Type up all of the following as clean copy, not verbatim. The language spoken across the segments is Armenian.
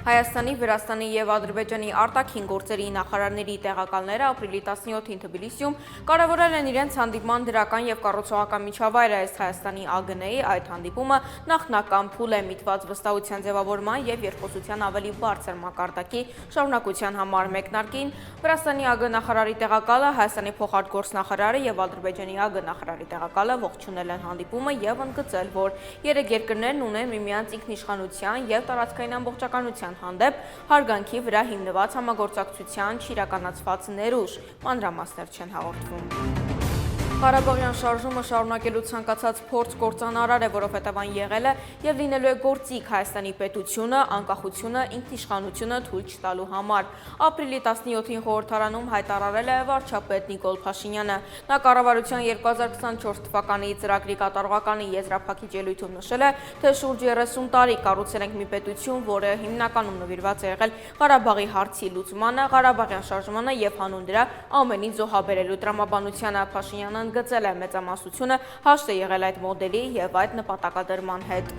Հայաստանի, Վրաստանի և Ադրբեջանի արտաքին գործերի նախարարների տեղակալները ապրիլի 17-ին Թբիլիսիում կարևորել են իրենց հանդիպման դրական և կառուցողական միջավայրը, ըստ Հայաստանի ԱԳՆ-ի այդ հանդիպումը նախնական փուլ է միտված վստահության ձևավորման և երկխոսության ավելի բարձր մակարդակի շարունակության համար մեկնարկին Վրաստանի ԱԳ նախարարի տեղակալը, Հայաստանի փոխարտգործնախարարը և Ադրբեջանի ԱԳ նախարարի տեղակալը ողջունել են հանդիպումը և ընդգծել, որ երեք երկրներն ունեն միմյանց ինքնիշխանության և տարածքային ամբողջականության հանդեպ հարգանքի վրա հիմնված համագործակցության չիրականացված ներուժ, մանրամասներ չեն հաղորդվում։ Ղարաբաղյան շարժումը շարունակելու ցանկացած փորձ կործանարար է, որովհետև այն եղել է և լինելու է գործիք Հայաստանի պետությունը, անկախությունը, ինքնիշխանությունը թույլ չտալու համար։ Ապրիլի 17-ին խորհրդարանում հայտարարել է վարչապետ Նիկոլ Փաշինյանը։ Նա կառավարության 2024 թվականի ծրագրի կատարողականի եզրափակիչ ելույթում նշել է, թե շուրջ 30 տարի կառուցել ենք մի պետություն, որը հիմնականում նվիրված է եղել Ղարաբաղի հարցի լուծմանը, Ղարաբաղյան շարժմանը և հանուն դրա ամենին զոհաբերելու տրամաբանությանը։ Փաշինյանը ընդգծել է մեծամասնությունը հաշտ է եղել այդ մոդելի և այդ նպատակադրման հետ։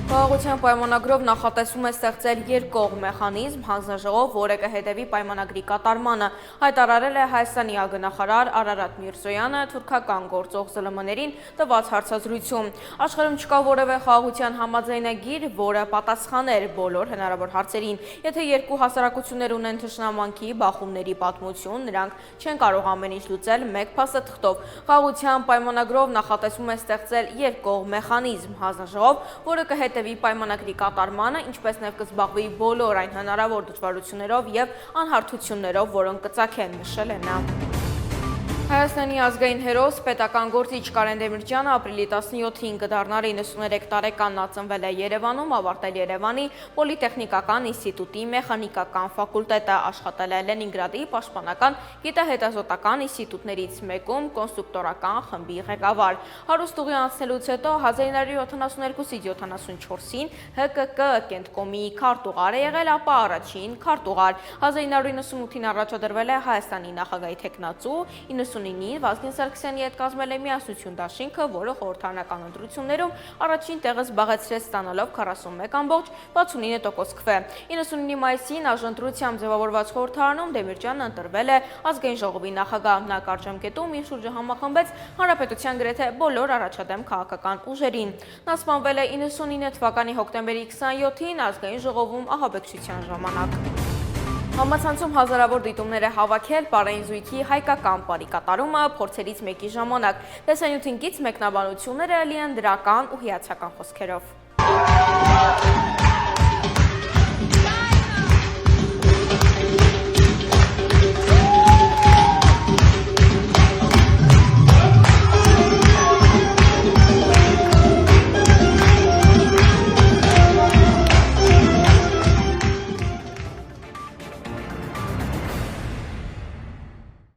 Խաղաղության պայմանագրով նախատեսվում է ստեղծել երկկողմ մեխանիզմ, հանձնաժողով, որը կհետևի պայմանագրի կատարմանը, հայտարարել է Հայաստանի ԱԳ նախարար Արարատ Միրզոյանը թուրքական գործող ԶԼՄ-ներին տված հարցազրույցում։ Աշխարհում չկա որևէ խաղաղության համաձայնագիր, որը պատասխաներ բոլոր հնարավոր հարցերին։ Եթե երկու հասարակություններ ունեն թշնամանքի, բախումների պատմություն, նրանք չեն կարող ամեն ինչ լուծել մեկ փաստաթղթով։ Խաղաղության պայմանագրով նախատեսվում է ստեղծել երկկողմ մեխանիզմ, հանձնաժողով, որը կհետևի պայմանագրի կատարմանը, ինչպես նաև կզբաղվի բոլոր այն հնարավոր դժվարություններով և անհարթություններով, որոնք կծագեն, նշել է նա։ Հայաստանի ազգային հերոս, պետական գործիչ Կարեն Դեմիրճյանը ապրիլի 17-ին կդառնա 93 տարեկան։ Նա ծնվել է Երևանում, ավարտել Երևանի Պոլիտեխնիկական ինստիտուտի մեխանիկական ֆակուլտետը, աշխատել է Լենինգրադի պաշտպանական գիտահետազոտական ինստիտուտներից մեկում կոնստրուկտորական խմբի ղեկավար։ Հարուստ ուղի անցնելուց հետո 1972-74-ին ՀԿԿ կենտկոմի քարտուղար է եղել, ապա առաջին քարտուղար։ 1998-ին առաջադրվել է Հայաստանի նախագահի թեկնածու, 99-ին Վազգեն Սարգսյանի հետ կազմել է միասնություն դաշինքը, որը խորհրդարանական ընտրություններում առաջին տեղը զբաղեցրեց, ստանալով 41.69% քվե։ 99-ի մայիսին արժանտրությամբ ձևավորված խորհրդարանում Դեմիրճյանը ընտրվել է ազգային ժողովի նախագահ։ Նա կարճ ժամկետում իր շուրջը համախմբեց հանրապետության գրեթե բոլոր առաջադեմ քաղաքական ուժերին։ Նա սպանվել է 99 թվականի հոկտեմբերի 27-ին ազգային ժողովում ահաբեկչության ժամանակ։ Համացանցում հազարավոր դիտումներ է հավաքել պարային զույգի հայկական պարի կատարումը փորձերից մեկի ժամանակ։ Տեսանյութին կից մեկնաբանությունները լի են դրական ու հիացական խոսքերով։